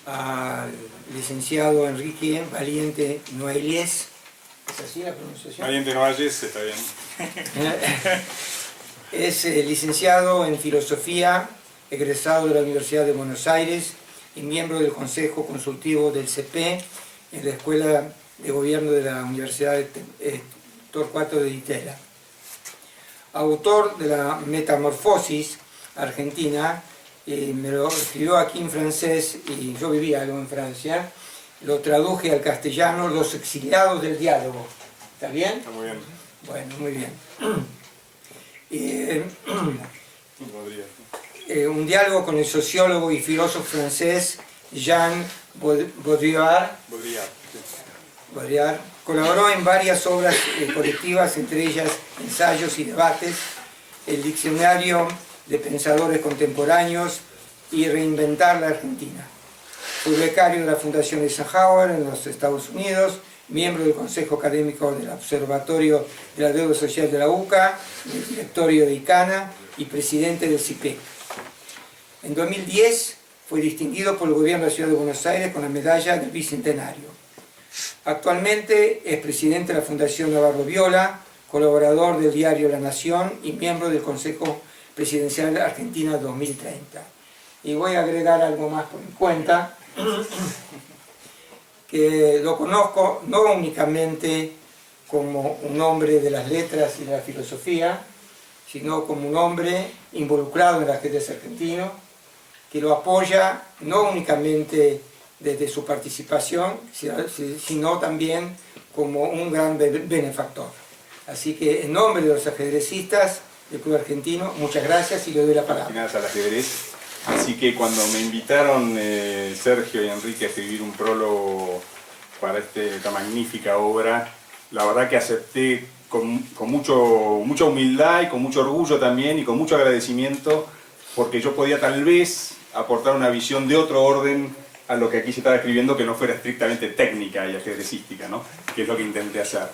al licenciado Enrique Valiente Noailles. ¿Es así la pronunciación? Valiente Noailles, está bien. Es licenciado en Filosofía, egresado de la Universidad de Buenos Aires y miembro del Consejo Consultivo del CP en la Escuela de Gobierno de la Universidad de Torcuato de Ditela. Autor de la Metamorfosis Argentina, me lo escribió aquí en francés y yo vivía algo en Francia, lo traduje al castellano, Los exiliados del diálogo. ¿Está bien? Está muy bien. Bueno, muy bien. Un diálogo con el sociólogo y filósofo francés Jean Baudrillard. Colaboró en varias obras colectivas, entre ellas Ensayos y Debates, el Diccionario de Pensadores Contemporáneos y Reinventar la Argentina. Fue becario de la Fundación Eisenhower en los Estados Unidos, miembro del Consejo Académico del Observatorio de la Deuda Social de la UCA, del directorio de ICANA y presidente del CIPEC. En 2010 fue distinguido por el Gobierno de la Ciudad de Buenos Aires con la Medalla del Bicentenario. Actualmente es presidente de la Fundación Navarro Viola, colaborador del diario La Nación y miembro del Consejo Presidencial Argentina 2030. Y voy a agregar algo más por mi cuenta, que lo conozco no únicamente como un hombre de las letras y de la filosofía, sino como un hombre involucrado en el ajedrez argentino, que lo apoya no únicamente desde su participación, sino también como un gran benefactor. Así que en nombre de los ajedrecistas del Club Argentino, muchas gracias y le doy la palabra. Gracias al ajedrez. Así que cuando me invitaron Sergio y Enrique a escribir un prólogo para esta magnífica obra, la verdad que acepté con mucha humildad y con mucho orgullo también y con mucho agradecimiento, porque yo podía tal vez aportar una visión de otro orden a lo que aquí se estaba escribiendo, que no fuera estrictamente técnica y ajedrecística, ¿no? Que es lo que intenté hacer.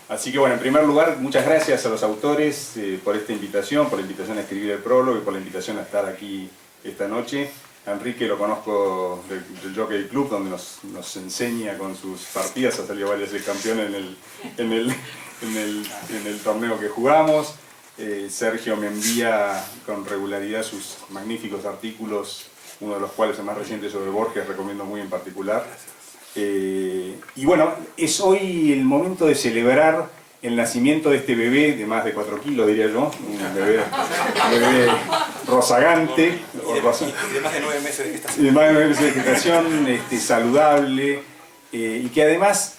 Así que bueno, en primer lugar, muchas gracias a los autores por esta invitación, por la invitación a escribir el prólogo y por la invitación a estar aquí esta noche. A Enrique lo conozco del Jockey Club, donde nos enseña con sus partidas, ha salido varias veces campeón en el torneo que jugamos. Sergio me envía con regularidad sus magníficos artículos, uno de los cuales el más reciente sobre Borges recomiendo muy en particular. Y bueno, es hoy el momento de celebrar el nacimiento de este bebé de más de 4 kilos, diría yo, un bebé rozagante, de más de 9 meses de gestación, de más de 9 meses de gestación, saludable, y que además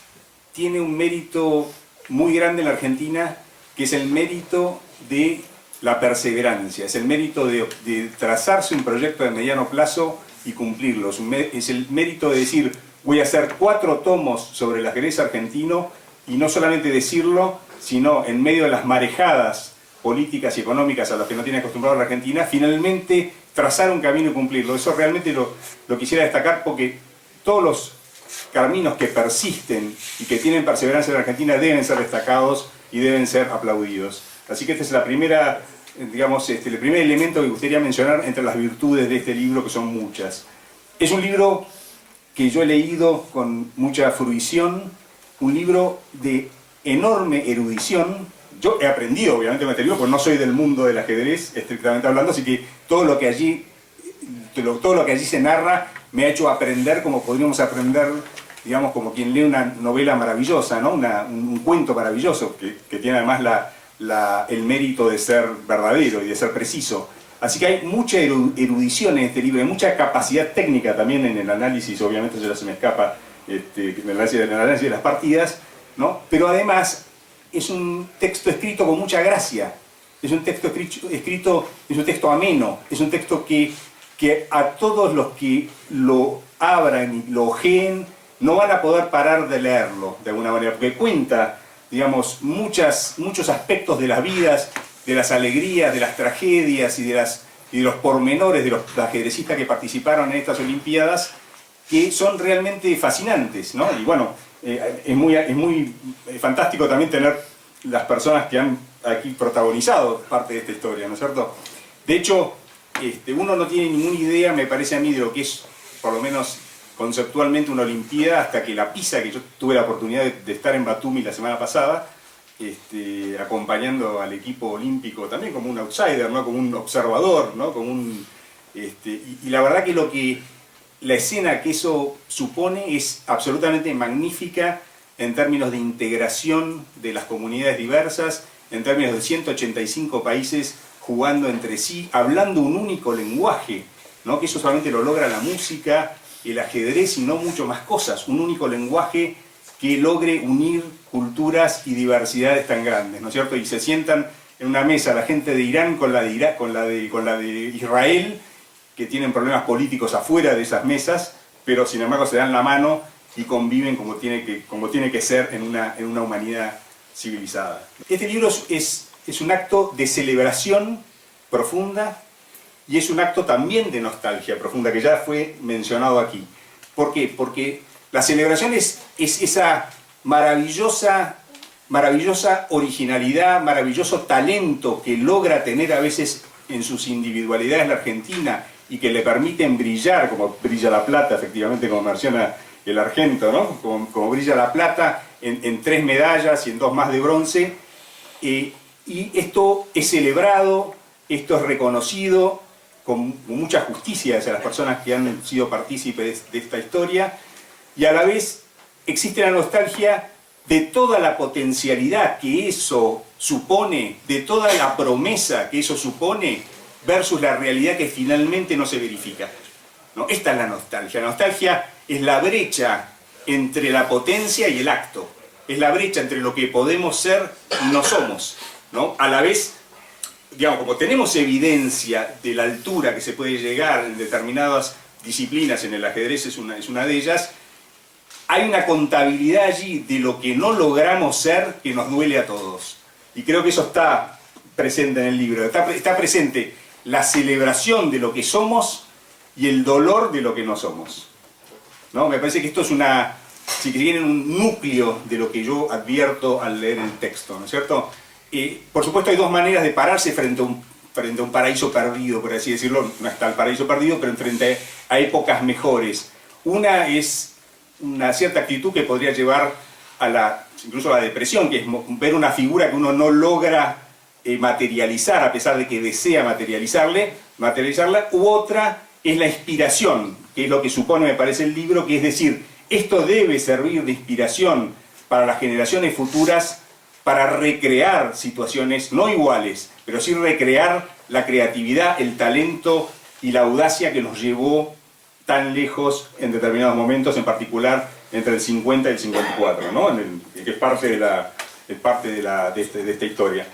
tiene un mérito muy grande en la Argentina, que es el mérito de la perseverancia, es el mérito de trazarse un proyecto de mediano plazo y cumplirlo, es el mérito de decir, voy a hacer 4 tomos sobre el ajedrez argentino, y no solamente decirlo, sino en medio de las marejadas políticas y económicas a las que no tiene acostumbrado la Argentina, finalmente trazar un camino y cumplirlo. Eso realmente lo quisiera destacar, porque todos los caminos que persisten y que tienen perseverancia en la Argentina deben ser destacados y deben ser aplaudidos. Así que esta es la primera, digamos, el primer elemento que me gustaría mencionar entre las virtudes de este libro, que son muchas. Es un libro que yo he leído con mucha fruición, un libro de enorme erudición. Yo he aprendido, obviamente, con este libro, porque no soy del mundo del ajedrez, estrictamente hablando, así que todo lo que allí se narra me ha hecho aprender como podríamos aprender, digamos, como quien lee una novela maravillosa, ¿no? Un cuento maravilloso, que tiene además el mérito de ser verdadero y de ser preciso. Así que hay mucha erudición en este libro, hay mucha capacidad técnica también en el análisis, obviamente eso ya se me escapa, en el análisis de las partidas, ¿no? Pero además es un texto escrito con mucha gracia, es un texto escrito, es un texto ameno, es un texto que a todos los que lo abran y lo ojeen no van a poder parar de leerlo de alguna manera, porque cuenta, digamos, muchos aspectos de las vidas, de las alegrías, de las tragedias y de los pormenores de los ajedrecistas que participaron en estas Olimpiadas, que son realmente fascinantes, ¿no? Y bueno, es muy fantástico también tener las personas que han aquí protagonizado parte de esta historia, ¿no es cierto? De hecho, uno no tiene ninguna idea, me parece a mí, de lo que es, por lo menos conceptualmente una Olimpiada hasta que la Pisa, que yo tuve la oportunidad de estar en Batumi la semana pasada, acompañando al equipo olímpico también como un outsider, ¿no? Como un observador, ¿no? Como un, y la verdad que la escena que eso supone es absolutamente magnífica en términos de integración de las comunidades diversas, en términos de 185 países jugando entre sí, hablando un único lenguaje, ¿no? Que eso solamente lo logra la música, el ajedrez y no mucho más cosas, un único lenguaje que logre unir culturas y diversidades tan grandes, ¿no es cierto? Y se sientan en una mesa la gente de Irán con la de Israel, que tienen problemas políticos afuera de esas mesas, pero sin embargo se dan la mano y conviven como tiene que ser en una humanidad civilizada. Este libro es un acto de celebración profunda y es un acto también de nostalgia profunda, que ya fue mencionado aquí. ¿Por qué? Porque la celebración es esa maravillosa originalidad, maravilloso talento que logra tener a veces en sus individualidades la Argentina y que le permiten brillar, como brilla la plata, efectivamente, como menciona el argento, ¿no? Como brilla la plata en 3 medallas y en 2 más de bronce. Y esto es celebrado, esto es reconocido con mucha justicia hacia las personas que han sido partícipes de esta historia, y a la vez existe la nostalgia de toda la potencialidad que eso supone, de toda la promesa que eso supone, versus la realidad que finalmente no se verifica, ¿no? Esta es la nostalgia. La nostalgia es la brecha entre la potencia y el acto. Es la brecha entre lo que podemos ser y no somos, ¿no? A la vez, digamos, como tenemos evidencia de la altura que se puede llegar en determinadas disciplinas, en el ajedrez es una de ellas, hay una contabilidad allí de lo que no logramos ser que nos duele a todos. Y creo que eso está presente en el libro. Está presente la celebración de lo que somos y el dolor de lo que no somos, ¿no? Me parece que esto es si quieren, un núcleo de lo que yo advierto al leer el texto, ¿no es cierto? Por supuesto hay 2 maneras de pararse frente a un paraíso perdido, por así decirlo. No está el paraíso perdido, pero frente a épocas mejores. Una es una cierta actitud que podría llevar incluso a la depresión, que es ver una figura que uno no logra materializar, a pesar de que desea materializarla, u otra es la inspiración, que es lo que supone, me parece, el libro, que es decir, esto debe servir de inspiración para las generaciones futuras, para recrear situaciones no iguales, pero sí recrear la creatividad, el talento y la audacia que nos llevó tan lejos en determinados momentos, en particular entre el 50 y el 54, ¿no? Que es parte de esta historia.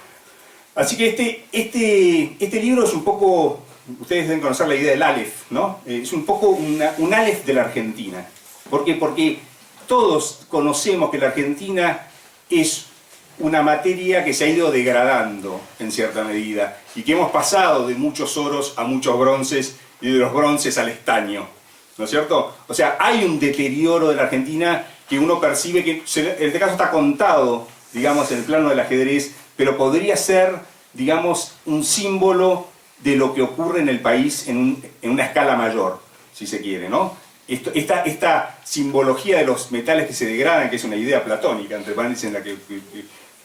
Así que este libro es un poco, ustedes deben conocer la idea del Aleph, ¿no? Es un poco un Aleph de la Argentina. ¿Por qué? Porque todos conocemos que la Argentina es una materia que se ha ido degradando en cierta medida y que hemos pasado de muchos oros a muchos bronces y de los bronces al estaño, ¿no es cierto? O sea, hay un deterioro de la Argentina que uno percibe que en este caso está contado, digamos, en el plano del ajedrez, pero podría ser, digamos, un símbolo de lo que ocurre en el país en una escala mayor, si se quiere, ¿no? Esta simbología de los metales que se degradan, que es una idea platónica, entre paréntesis, en la que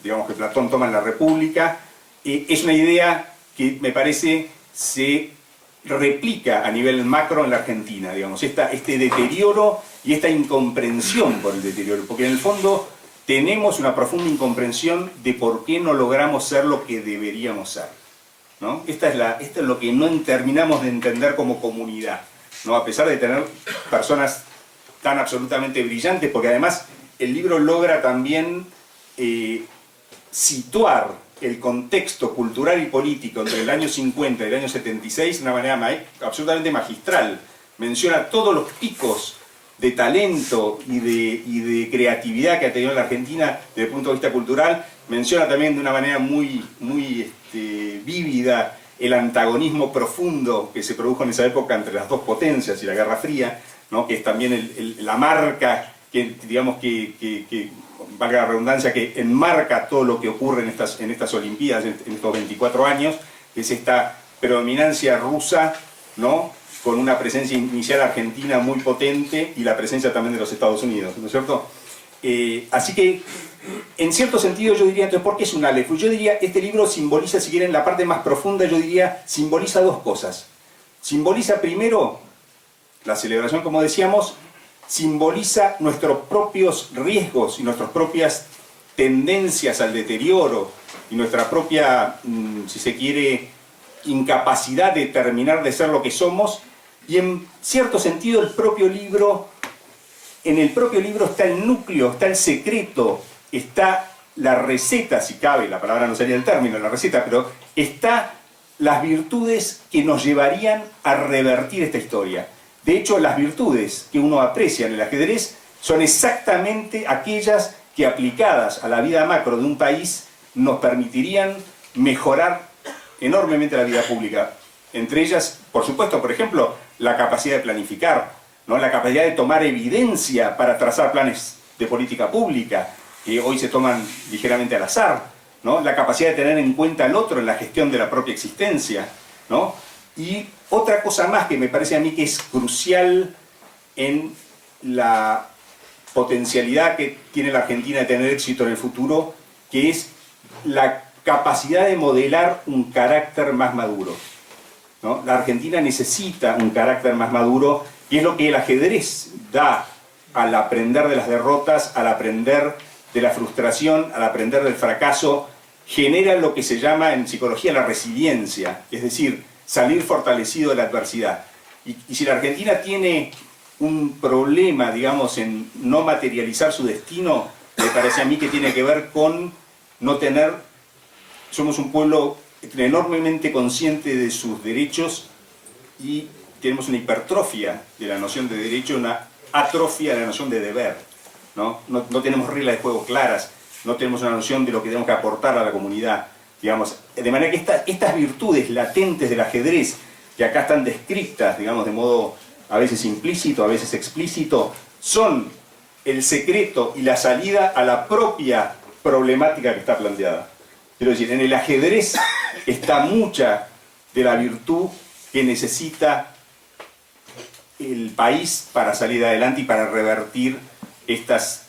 digamos que Platón toma en la República, es una idea que me parece se replica a nivel macro en la Argentina, digamos, este deterioro y esta incomprensión por el deterioro, porque en el fondo tenemos una profunda incomprensión de por qué no logramos ser lo que deberíamos ser, ¿no? Esto es lo que no terminamos de entender como comunidad, ¿no? A pesar de tener personas tan absolutamente brillantes, porque además el libro logra también situar el contexto cultural y político entre el año 50 y el año 76 de una manera absolutamente magistral. Menciona todos los picos de talento y de creatividad que ha tenido la Argentina desde el punto de vista cultural. Menciona también de una manera muy vívida el antagonismo profundo que se produjo en esa época entre las 2 potencias y la Guerra Fría, ¿no? Que es también la marca que, digamos, que valga la redundancia, que enmarca todo lo que ocurre en estas Olimpiadas, en estos 24 años, que es esta predominancia rusa, ¿no? con una presencia inicial argentina muy potente y la presencia también de los Estados Unidos, ¿no es cierto? Así que, en cierto sentido, yo diría, entonces, ¿por qué es un Aleph? Yo diría, este libro simboliza, si quieren, la parte más profunda, yo diría, simboliza dos cosas. Simboliza primero la celebración, como decíamos, simboliza nuestros propios riesgos y nuestras propias tendencias al deterioro y nuestra propia, si se quiere, incapacidad de terminar de ser lo que somos, y en cierto sentido el propio libro, en el propio libro está el núcleo, está el secreto, está la receta, si cabe, la palabra no sería el término, la receta, pero está las virtudes que nos llevarían a revertir esta historia. De hecho, las virtudes que uno aprecia en el ajedrez son exactamente aquellas que, aplicadas a la vida macro de un país, nos permitirían mejorar enormemente la vida pública. Entre ellas, por supuesto, por ejemplo, la capacidad de planificar, ¿no? La capacidad de tomar evidencia para trazar planes de política pública, que hoy se toman ligeramente al azar, ¿no? La capacidad de tener en cuenta al otro en la gestión de la propia existencia, ¿no? Y otra cosa más que me parece a mí que es crucial en la potencialidad que tiene la Argentina de tener éxito en el futuro, que es la capacidad de modelar un carácter más maduro, ¿no? La Argentina necesita un carácter más maduro, y es lo que el ajedrez da al aprender de las derrotas, al aprender de la frustración, al aprender del fracaso, genera lo que se llama en psicología la resiliencia, es decir, salir fortalecido de la adversidad. Y si la Argentina tiene un problema, digamos, en no materializar su destino, me parece a mí que tiene que ver con no tener... Somos un pueblo enormemente consciente de sus derechos y tenemos una hipertrofia de la noción de derecho, una atrofia de la noción de deber, ¿no? No tenemos reglas de juego claras, no tenemos una noción de lo que tenemos que aportar a la comunidad, digamos. De manera que estas virtudes latentes del ajedrez, que acá están descritas, digamos, de modo a veces implícito, a veces explícito, son el secreto y la salida a la propia problemática que está planteada. Quiero decir, en el ajedrez está mucha de la virtud que necesita el país para salir adelante y para revertir estos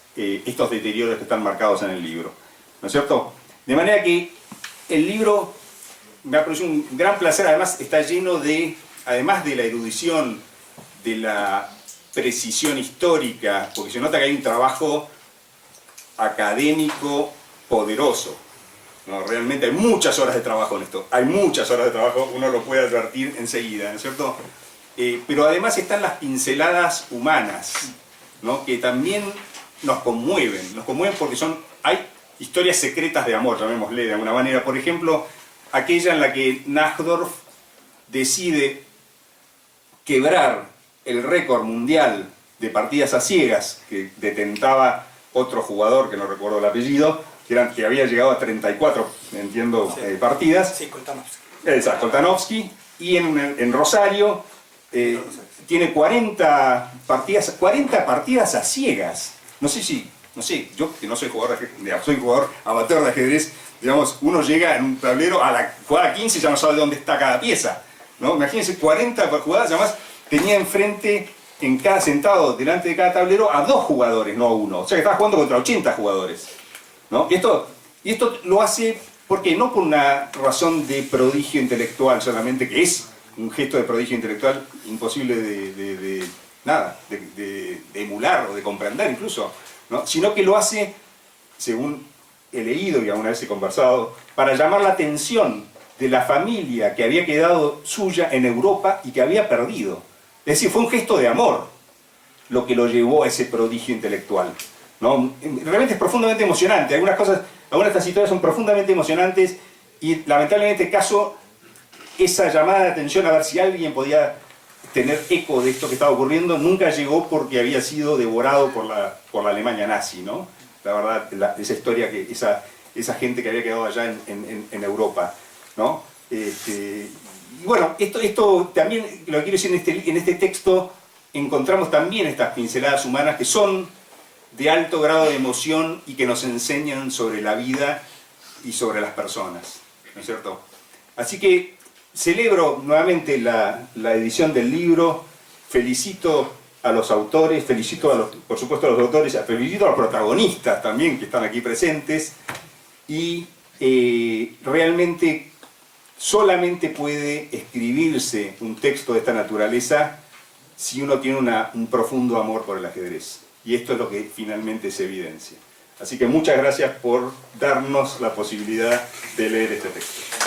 deterioros que están marcados en el libro, ¿no es cierto? De manera que el libro me ha producido un gran placer, además está lleno de, además de la erudición, de la precisión histórica, porque se nota que hay un trabajo académico poderoso, ¿no? Realmente hay muchas horas de trabajo en esto, hay muchas horas de trabajo, uno lo puede advertir enseguida, ¿no es cierto? Pero además están las pinceladas humanas, ¿no? Que también nos conmueven porque hay historias secretas de amor, llamémosle de alguna manera. Por ejemplo, aquella en la que Najdorf decide quebrar el récord mundial de partidas a ciegas que detentaba otro jugador, que no recuerdo el apellido, que había llegado a 34, entiendo, sí, partidas. Sí, Koltanovsky. Exacto, Koltanovsky. Y en Rosario tiene 40 partidas a ciegas. No sé, yo que no soy jugador soy jugador amateur de ajedrez, digamos, uno llega en un tablero a la jugada 15 y ya no sabe de dónde está cada pieza, ¿no? Imagínense, 40 jugadas, además tenía enfrente, sentado delante de cada tablero, a 2 jugadores, no a 1. O sea que estaba jugando contra 80 jugadores, ¿no? Y esto lo hace, porque no por una razón de prodigio intelectual solamente, que es un gesto de prodigio intelectual imposible de emular o de comprender incluso, ¿no? Sino que lo hace, según he leído y alguna vez he conversado, para llamar la atención de la familia que había quedado suya en Europa y que había perdido. Es decir, fue un gesto de amor lo que lo llevó a ese prodigio intelectual, ¿no? Realmente es profundamente emocionante. Algunas de estas historias son profundamente emocionantes y lamentablemente en este caso esa llamada de atención a ver si alguien podía tener eco de esto que estaba ocurriendo nunca llegó porque había sido devorado por la Alemania nazi, ¿no? La verdad, esa historia, esa gente que había quedado allá en Europa, ¿no? Y bueno, esto también, lo que quiero decir, en este texto encontramos también estas pinceladas humanas que son de alto grado de emoción y que nos enseñan sobre la vida y sobre las personas, ¿no es cierto? Así que celebro nuevamente la edición del libro, felicito a los autores, por supuesto a los autores, felicito a los protagonistas también que están aquí presentes, y realmente solamente puede escribirse un texto de esta naturaleza si uno tiene un profundo amor por el ajedrez. Y esto es lo que finalmente se evidencia. Así que muchas gracias por darnos la posibilidad de leer este texto.